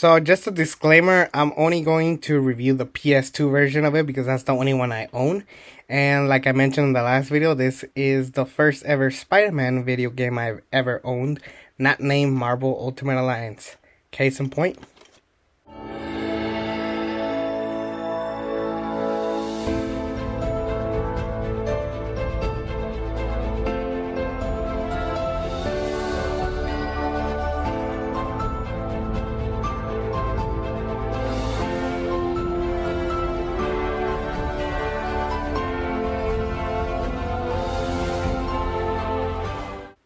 So just a disclaimer, I'm only going to review the PS2 version of it because that's the only one I own. And like I mentioned in the last video, this is the first ever Spider-Man video game I've ever owned, not named Marvel Ultimate Alliance. Case in point.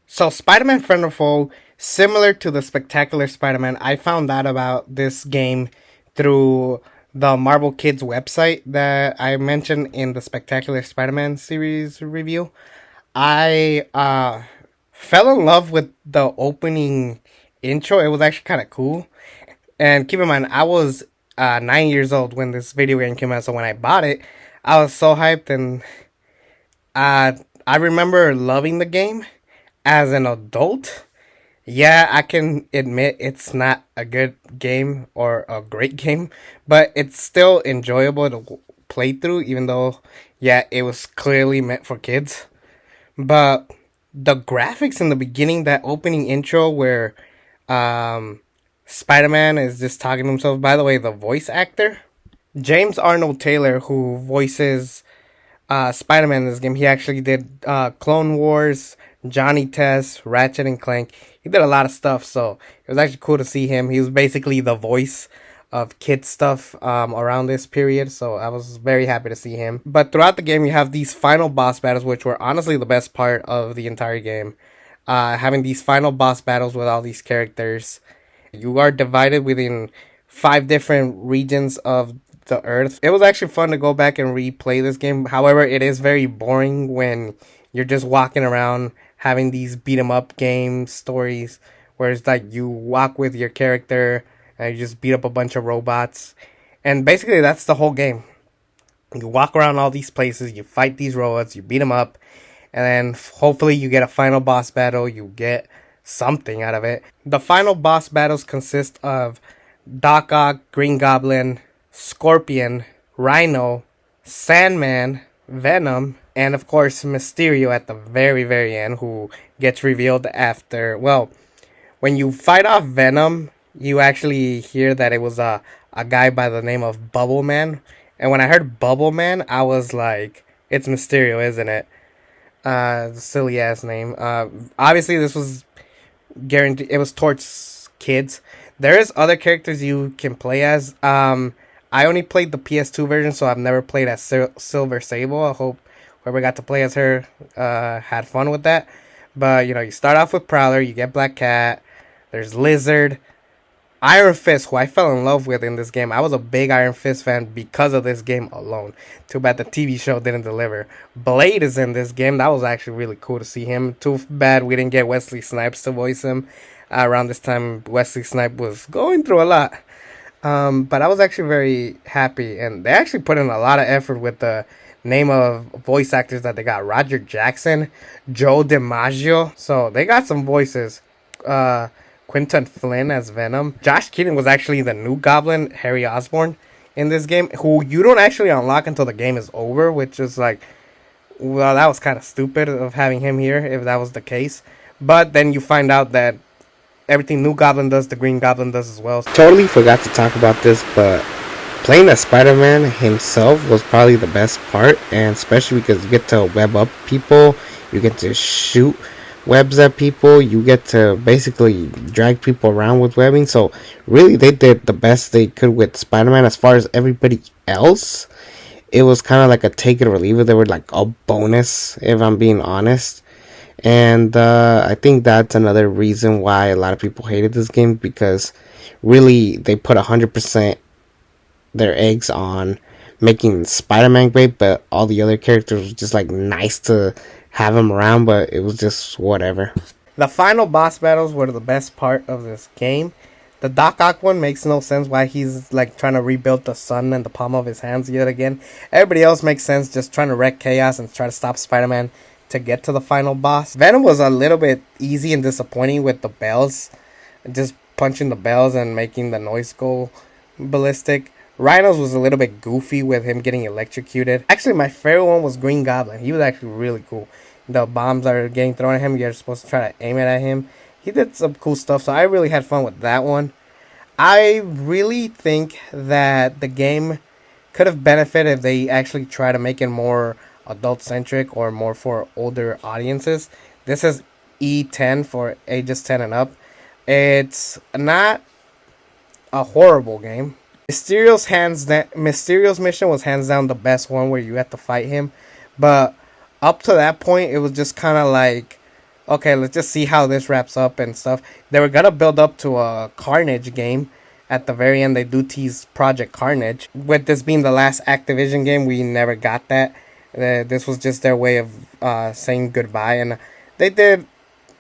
So Spider-Man Friend or Foe, similar to the Spectacular Spider-Man, I found out about this game through the Marvel Kids website that I mentioned in the Spectacular Spider-Man series review. I fell in love with the opening intro. It was actually kind of cool. And keep in mind, I was 9 years old when this video game came out, so when I bought it, I was so hyped, and I remember loving the game. As an adult, yeah, I can admit it's not a good game or a great game, but it's still enjoyable to play through, even though, yeah, it was clearly meant for kids. But the graphics in the beginning, that opening intro where Spider-Man is just talking to himself. By the way, the voice actor, James Arnold Taylor, who voices Spider-Man in this game, he actually did Clone Wars, Johnny Test, Ratchet and Clank. He did a lot of stuff, so it was actually cool to see him. He was basically the voice of kid stuff around this period, so I was very happy to see him. But throughout the game, you have these final boss battles, which were honestly the best part of the entire game. Having these final boss battles with all these characters. You are divided within 5 different regions of the Earth. It was actually fun to go back and replay this game. However, it is very boring when you're just walking around having these beat 'em up game stories where it's like you walk with your character and you just beat up a bunch of robots. And basically that's the whole game. You walk around all these places, you fight these robots, you beat them up, and then hopefully you get a final boss battle, you get something out of it. The final boss battles consist of Doc Ock, Green Goblin, Scorpion, Rhino, Sandman, Venom, and of course Mysterio at the very, very end, who gets revealed after. Well, when you fight off Venom, you actually hear that it was a guy by the name of Bubble Man. And when I heard Bubble Man, I was like, it's Mysterio, isn't it? Silly ass name. Obviously this was guaranteed, it was towards kids. There is other characters you can play as. I only played the PS2 version, so I've never played as Silver Sable. I hope whoever got to play as her had fun with that. But, you know, you start off with Prowler, you get Black Cat, there's Lizard, Iron Fist, who I fell in love with in this game. I was a big Iron Fist fan because of this game alone. Too bad the TV show didn't deliver. Blade is in this game. That was actually really cool to see him. Too bad we didn't get Wesley Snipes to voice him. Around this time, Wesley Snipes was going through a lot. But I was actually very happy, and they actually put in a lot of effort with the name of voice actors that they got. Roger Jackson, Joe DiMaggio, so they got some voices. Quinton Flynn as Venom. Josh Keaton was actually the new Goblin, Harry Osborn, in this game, who you don't actually unlock until the game is over, which is like, well, that was kind of stupid of having him here if that was the case. But then you find out that everything New Goblin does, the Green Goblin does as well. Totally forgot to talk about this, but playing as Spider-Man himself was probably the best part, and especially because you get to web up people, you get to shoot webs at people, you get to basically drag people around with webbing. So really they did the best they could with Spider-Man. As far as everybody else, it was kind of like a take it or leave it. They were like a bonus, if I'm being honest. And I think that's another reason why a lot of people hated this game, because really they put 100% their eggs on making Spider-Man great, but all the other characters was just like nice to have him around, but it was just whatever. The final boss battles were the best part of this game. The Doc Ock one makes no sense why he's like trying to rebuild the sun in the palm of his hands yet again. Everybody else makes sense, just trying to wreak chaos and try to stop Spider-Man to get to the final boss. Venom was a little bit easy and disappointing with the bells. Just punching the bells and making the noise go ballistic. Rhinos was a little bit goofy with him getting electrocuted. Actually, my favorite one was Green Goblin. He was actually really cool. The bombs are getting thrown at him. You're supposed to try to aim it at him. He did some cool stuff, so I really had fun with that one. I really think that the game could have benefited if they actually try to make it more adult centric or more for older audiences. This is E10 for ages 10 and up. It's not a horrible game. Mysterio's mission was hands down the best one where you had to fight him, but up to that point it was just kind of like, okay, let's just see how this wraps up and stuff. They were gonna build up to a Carnage game. At the very end, they do tease Project Carnage. With this being the last Activision game, we never got that. This was just their way of saying goodbye, and they did.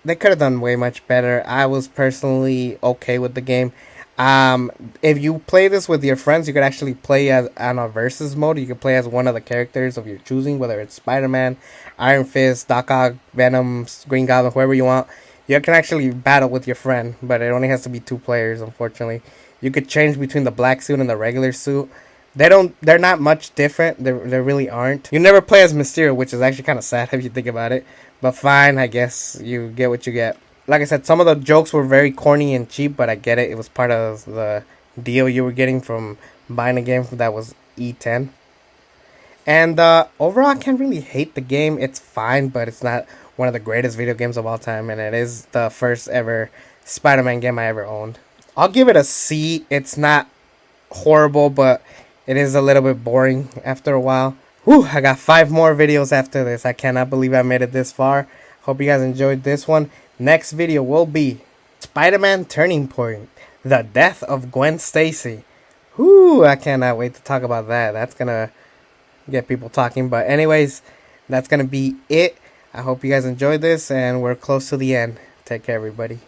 They could have done way much better. I was personally okay with the game. If you play this with your friends, you could actually play as on a versus mode. You could play as one of the characters of your choosing, whether it's Spider-Man, Iron Fist, Doc Ock, Venom, Green Goblin, whoever you want. You can actually battle with your friend, but it only has to be 2 players, unfortunately. You could change between the black suit and the regular suit. They're not much different. They really aren't. You never play as Mysterio, which is actually kind of sad if you think about it. But fine, I guess you get what you get. Like I said, some of the jokes were very corny and cheap, but I get it. It was part of the deal you were getting from buying a game that was E10. And overall, I can't really hate the game. It's fine, but it's not one of the greatest video games of all time. And it is the first ever Spider-Man game I ever owned. I'll give it a C. It's not horrible, but it is a little bit boring after a while. Whew, I got 5 more videos after this. I cannot believe I made it this far. Hope you guys enjoyed this one. Next video will be Spider-Man Turning Point, the death of Gwen Stacy. Whew, I cannot wait to talk about that. That's gonna get people talking. But anyways, that's gonna be it. I hope you guys enjoyed this, and we're close to the end. Take care, everybody.